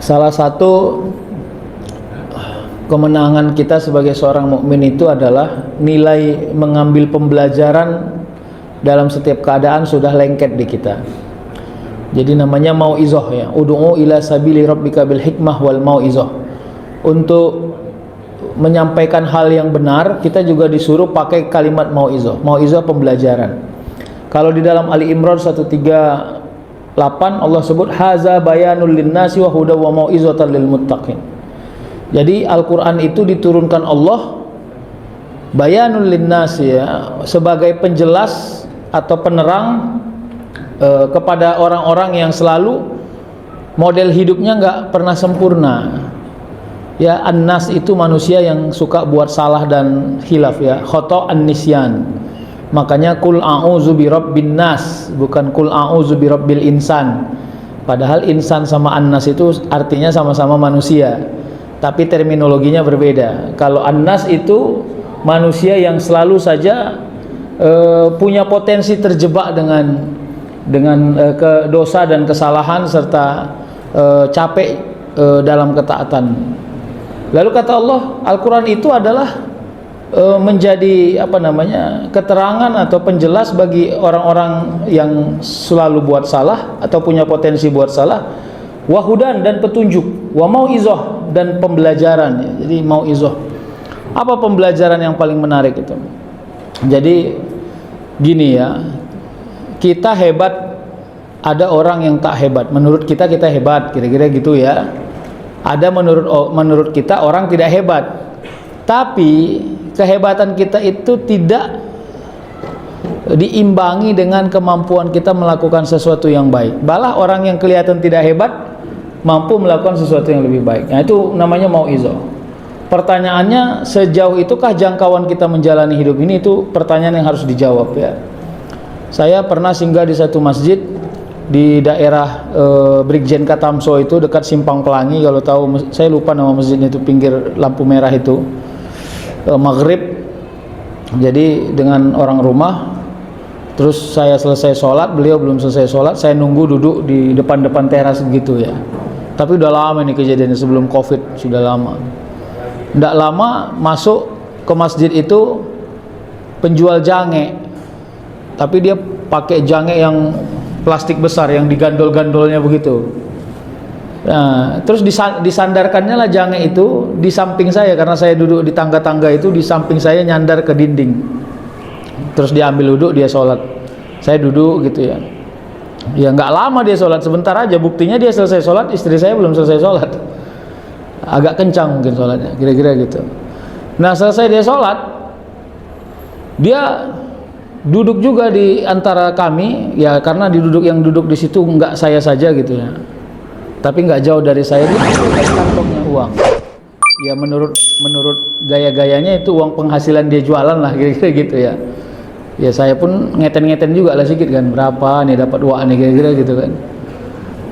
Salah satu kemenangan kita sebagai seorang mukmin itu adalah nilai mengambil pembelajaran dalam setiap keadaan sudah lengket di kita. Jadi namanya mau'izah ya. Ud'u ila sabili rabbika bil hikmah wal mau'izah. Untuk menyampaikan hal yang benar, kita juga disuruh pakai kalimat mau'izah. Mau'izah pembelajaran. Kalau di dalam Ali Imran 138 Allah sebut haza bayanul linnasi wa huda wa mau'izatan lil muttaqin. Jadi Al-Qur'an itu diturunkan Allah bayanul linnasi ya, sebagai penjelas atau penerang kepada orang-orang yang selalu model hidupnya nggak pernah sempurna. Ya, an-nas itu manusia yang suka buat salah dan khilaf ya, khata' an-nisyan. Makanya kul a'udzu birabbin nas, bukan kul a'udzu birabbil insan. Padahal insan sama an-nas itu artinya sama-sama manusia, tapi terminologinya berbeda. Kalau an-nas itu manusia yang selalu saja punya potensi terjebak dengan dosa dan kesalahan serta capek dalam ketaatan. Lalu kata Allah, Al-Quran itu adalah menjadi keterangan atau penjelas bagi orang-orang yang selalu buat salah atau punya potensi buat salah, wahudan dan petunjuk, wa mau'izah dan pembelajaran. Jadi mau'izah, apa pembelajaran yang paling menarik itu? Jadi gini ya, kita hebat, ada orang yang tak hebat. Menurut kita hebat, kira-kira gitu ya. Ada menurut kita orang tidak hebat. Tapi kehebatan kita itu tidak diimbangi dengan kemampuan kita melakukan sesuatu yang baik. Malah orang yang kelihatan tidak hebat mampu melakukan sesuatu yang lebih baik. Nah, itu namanya mau'izah. Pertanyaannya, sejauh itukah jangkauan kita menjalani hidup ini? Itu pertanyaan yang harus dijawab ya. Saya pernah singgah di satu masjid di daerah Brigjen Katamso, itu dekat Simpang Pelangi. Kalau tahu, saya lupa nama masjidnya, itu pinggir lampu merah itu, maghrib. Jadi dengan orang rumah, terus saya selesai sholat, beliau belum selesai sholat, saya nunggu duduk di depan teras gitu ya. Tapi udah lama ini kejadiannya, sebelum COVID, sudah lama. Tidak lama masuk ke masjid itu penjual jange, tapi dia pakai jange yang plastik besar yang digandol-gandolnya begitu. Nah, terus disandarkannya lah jange itu di samping saya, karena saya duduk di tangga-tangga itu, di samping saya nyandar ke dinding. Terus dia ambil duduk, dia sholat, saya duduk gitu ya. Ya nggak lama dia sholat, sebentar aja. Buktinya dia selesai sholat, istri saya belum selesai sholat, agak kencang mungkin sholatnya, kira-kira gitu. Nah, selesai dia sholat, dia duduk juga di antara kami ya, karena yang duduk di situ nggak saya saja gitu ya, tapi nggak jauh dari saya. Dia kantongnya uang ya, menurut gaya-gayanya itu uang penghasilan dia jualan lah, kira-kira gitu ya. Ya saya pun ngeten-ngeten juga lah sedikit kan, berapa nih dapat uang nih, kira-kira gitu kan.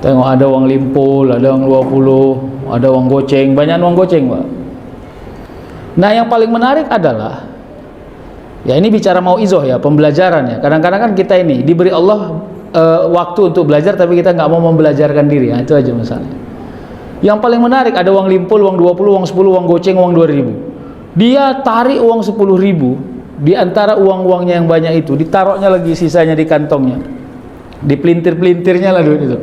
Tengok ada uang limpul, ada uang 20, ada uang goceng, banyak uang goceng Pak. Nah, yang paling menarik adalah ya, ini bicara mau'izah ya, pembelajaran ya. Kadang-kadang kan kita ini diberi Allah waktu untuk belajar, tapi kita nggak mau membelajarkan diri. Nah, itu aja masalahnya. Yang paling menarik, ada uang limpul, uang 20, uang 10, uang goceng, uang 2000. Dia tarik uang 10.000 di antara uang-uangnya yang banyak itu, ditaruhnya lagi sisanya di kantongnya, di pelintir-pelintirnya lah duit itu.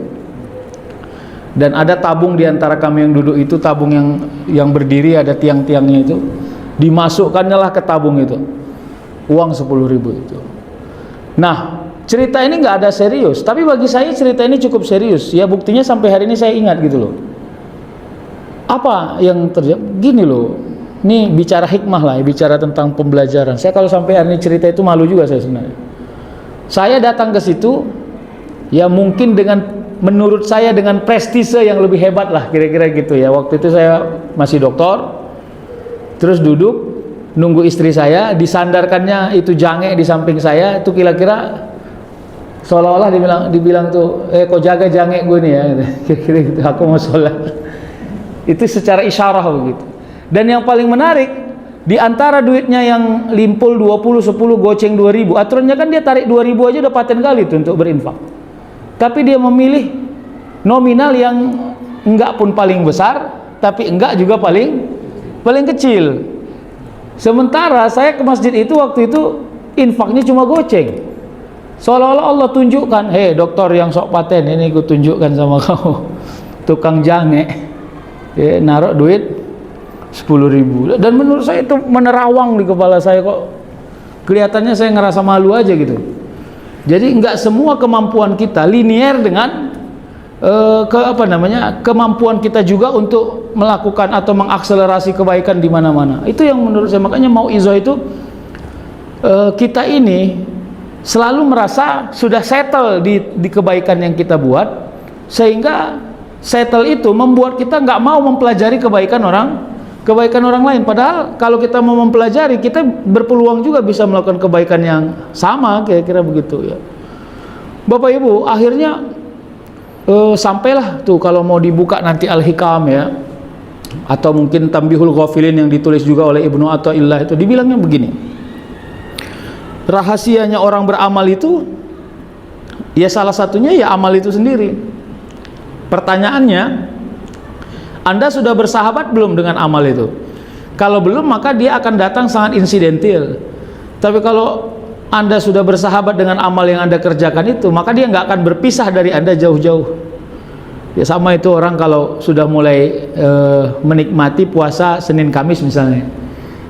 Dan ada tabung di antara kami yang duduk itu, tabung yang berdiri, ada tiang-tiangnya itu, dimasukkannya lah ke tabung itu uang 10.000 itu. Nah, cerita ini nggak ada serius, tapi bagi saya cerita ini cukup serius ya. Buktinya sampai hari ini saya ingat gitu loh. Apa yang terjadi? Gini loh, ini bicara hikmah lah, bicara tentang pembelajaran. Saya kalau sampai hari ini cerita itu malu juga saya sebenarnya. Saya datang ke situ ya, mungkin menurut saya dengan prestise yang lebih hebat lah, kira-kira gitu ya. Waktu itu saya masih doktor, terus duduk nunggu istri saya, disandarkannya itu jange di samping saya, itu kira-kira seolah-olah dibilang tuh, kau jaga jange gue nih ya, kira-kira gitu, aku mau sholat. Itu secara isyarah begitu. Dan yang paling menarik, di antara duitnya yang limpul 20, 10, goceng 2000, aturannya kan dia tarik 2000 aja udah paten kali tuh untuk berinfak. Tapi dia memilih nominal yang enggak pun paling besar, tapi enggak juga paling kecil. Sementara saya ke masjid itu waktu itu infaknya cuma goceng. Seolah-olah Allah tunjukkan, hei dokter yang sok paten, ini aku tunjukkan sama kau. Tukang jange, ya, naruh duit 10.000. Dan menurut saya itu menerawang di kepala saya kok. Kelihatannya saya ngerasa malu aja gitu. Jadi nggak semua kemampuan kita linear dengan kemampuan kita juga untuk melakukan atau mengakselerasi kebaikan di mana-mana. Itu yang menurut saya, makanya mauizah itu kita ini selalu merasa sudah settle di kebaikan yang kita buat, sehingga settle itu membuat kita nggak mau mempelajari kebaikan orang lain. Padahal kalau kita mau mempelajari, kita berpeluang juga bisa melakukan kebaikan yang sama, kira-kira begitu ya. Bapak Ibu, akhirnya sampailah tuh, kalau mau dibuka nanti Al-Hikam ya, atau mungkin Tambihul Ghafilin yang ditulis juga oleh Ibnu Athaillah, itu dibilangnya begini, rahasianya orang beramal itu ya salah satunya ya amal itu sendiri. Pertanyaannya, Anda sudah bersahabat belum dengan amal itu? Kalau belum, maka dia akan datang sangat insidentil. Tapi kalau Anda sudah bersahabat dengan amal yang Anda kerjakan itu, maka dia nggak akan berpisah dari Anda jauh-jauh. Ya sama itu orang kalau sudah mulai menikmati puasa Senin Kamis misalnya.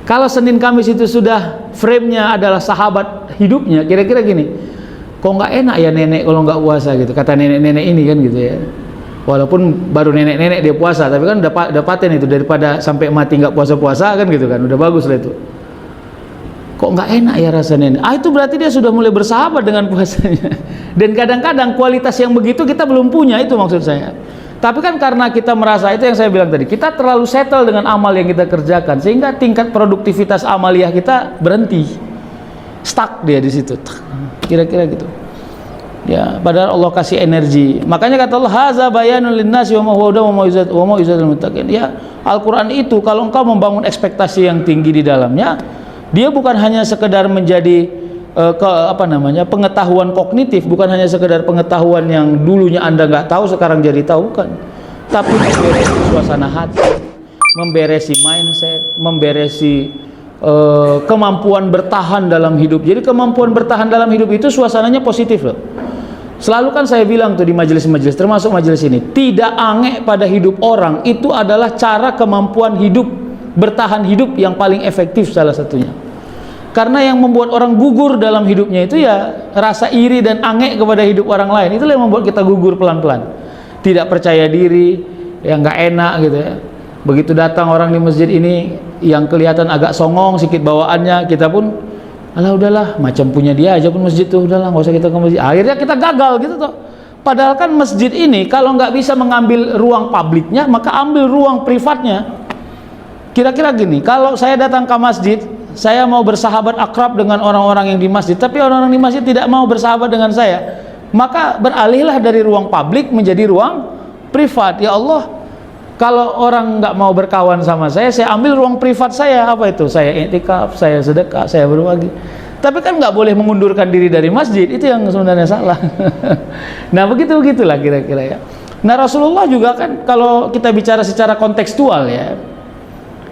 Kalau Senin Kamis itu sudah frame-nya adalah sahabat hidupnya, kira-kira gini, kok nggak enak ya nenek kalau nggak puasa gitu, kata nenek-nenek ini kan gitu ya. Walaupun baru nenek-nenek dia puasa, tapi kan udah paten itu, daripada sampai mati nggak puasa-puasa kan gitu kan, udah bagus lah itu. Kok nggak enak ya rasanya? Itu berarti dia sudah mulai bersahabat dengan puasanya. Dan kadang-kadang kualitas yang begitu kita belum punya, itu maksud saya. Tapi kan karena kita merasa, itu yang saya bilang tadi, kita terlalu settle dengan amal yang kita kerjakan, sehingga tingkat produktivitas amaliyah kita berhenti, stuck dia di situ, kira-kira gitu. Ya, padahal Allah kasih energi. Makanya kata Allah, haza bayanun linnasi wa hudan wa mau'izatul muttaqin. Ya, Al-Qur'an itu kalau engkau membangun ekspektasi yang tinggi di dalamnya, dia bukan hanya sekedar menjadi pengetahuan kognitif, bukan hanya sekedar pengetahuan yang dulunya Anda nggak tahu sekarang jadi tahu, bukan. Tapi memberesi suasana hati, memberesi mindset, memberesi kemampuan bertahan dalam hidup. Jadi kemampuan bertahan dalam hidup itu suasananya positif loh. Selalu kan saya bilang tuh di majelis-majelis, termasuk majelis ini, tidak aneh pada hidup orang itu adalah cara kemampuan hidup, bertahan hidup yang paling efektif salah satunya. Karena yang membuat orang gugur dalam hidupnya itu ya rasa iri dan aneh kepada hidup orang lain. Itulah yang membuat kita gugur pelan-pelan. Tidak percaya diri, yang nggak enak gitu ya. Begitu datang orang di masjid ini yang kelihatan agak songong sedikit bawaannya, kita pun alah udahlah, macam punya dia aja pun masjid tuh, udahlah nggak usah kita ke masjid. Akhirnya kita gagal gitu toh. Padahal kan masjid ini kalau nggak bisa mengambil ruang publiknya, maka ambil ruang privatnya. Kira-kira gini, kalau saya datang ke masjid, saya mau bersahabat akrab dengan orang-orang yang di masjid, tapi orang-orang di masjid tidak mau bersahabat dengan saya, maka beralihlah dari ruang publik menjadi ruang privat. Ya Allah, kalau orang nggak mau berkawan sama saya ambil ruang privat saya. Apa itu? Saya i'tikaf, saya sedekah, saya berbagi. Tapi kan nggak boleh mengundurkan diri dari masjid, itu yang sebenarnya salah. Nah begitulah kira-kira ya. Nah Rasulullah juga kan, kalau kita bicara secara kontekstual ya,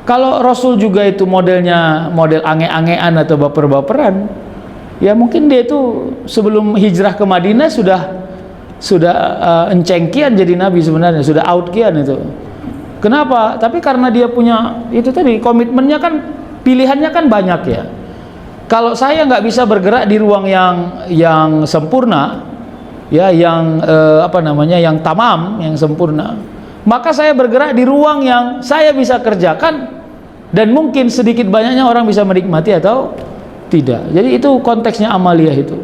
kalau Rasul juga itu modelnya model ange-angean atau baper-baperan, ya mungkin dia itu sebelum hijrah ke Madinah sudah encengkian jadi nabi sebenarnya, sudah outkian itu. Kenapa? Tapi karena dia punya itu tadi, komitmennya kan, pilihannya kan banyak ya. Kalau saya nggak bisa bergerak di ruang yang sempurna, ya yang yang tamam, yang sempurna, maka saya bergerak di ruang yang saya bisa kerjakan dan mungkin sedikit banyaknya orang bisa menikmati atau tidak. Jadi itu konteksnya amaliyah itu.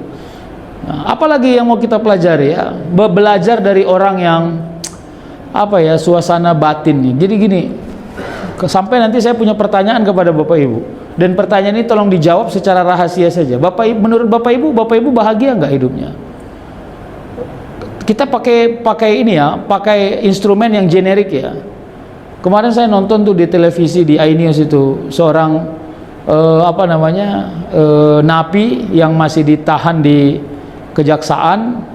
Nah, apalagi yang mau kita pelajari ya, belajar dari orang yang suasana batinnya. Jadi gini, sampai nanti saya punya pertanyaan kepada Bapak Ibu, dan pertanyaan ini tolong dijawab secara rahasia saja. Menurut Bapak Ibu bahagia nggak hidupnya? Kita pakai ini ya, pakai instrumen yang generik ya. Kemarin saya nonton tuh di televisi di iNews itu seorang napi yang masih ditahan di kejaksaan,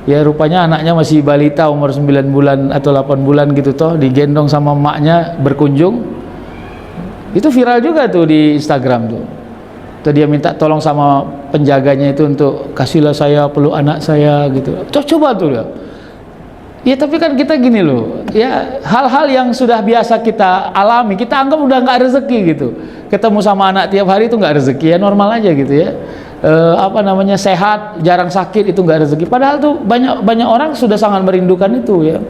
Ya rupanya anaknya masih balita, umur 9 bulan atau 8 bulan gitu toh, digendong sama emaknya berkunjung. Itu viral juga tuh di Instagram tuh. Tuh dia minta tolong sama penjaganya itu untuk kasihlah saya peluk anak saya gitu. Coba tuh dia. Ya tapi kan kita gini loh, ya hal-hal yang sudah biasa kita alami, kita anggap udah nggak rezeki gitu. Ketemu sama anak tiap hari itu nggak rezeki, ya normal aja gitu ya. Sehat, jarang sakit itu nggak rezeki. Padahal tuh banyak orang sudah sangat merindukan itu ya.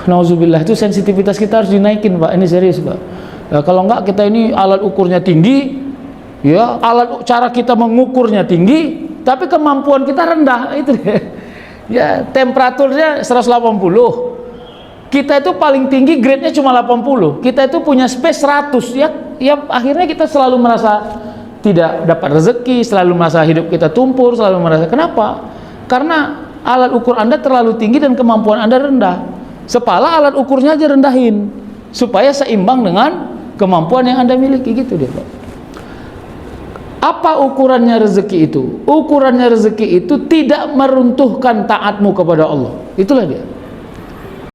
Nauzubillah, itu sensitivitas kita harus dinaikin Pak, ini serius Pak. Kalau nggak kita ini alat ukurnya tinggi, ya cara kita mengukurnya tinggi, tapi kemampuan kita rendah itu deh. Ya temperaturnya 180, kita itu paling tinggi grade-nya cuma 80, kita itu punya space 100 ya, akhirnya kita selalu merasa tidak dapat rezeki, selalu merasa hidup kita tumpur, selalu merasa kenapa? Karena alat ukur Anda terlalu tinggi dan kemampuan Anda rendah. Sepala alat ukurnya aja rendahin supaya seimbang dengan kemampuan yang Anda miliki, gitu deh Pak. Apa ukurannya rezeki itu? Ukurannya rezeki itu tidak meruntuhkan taatmu kepada Allah. Itulah dia.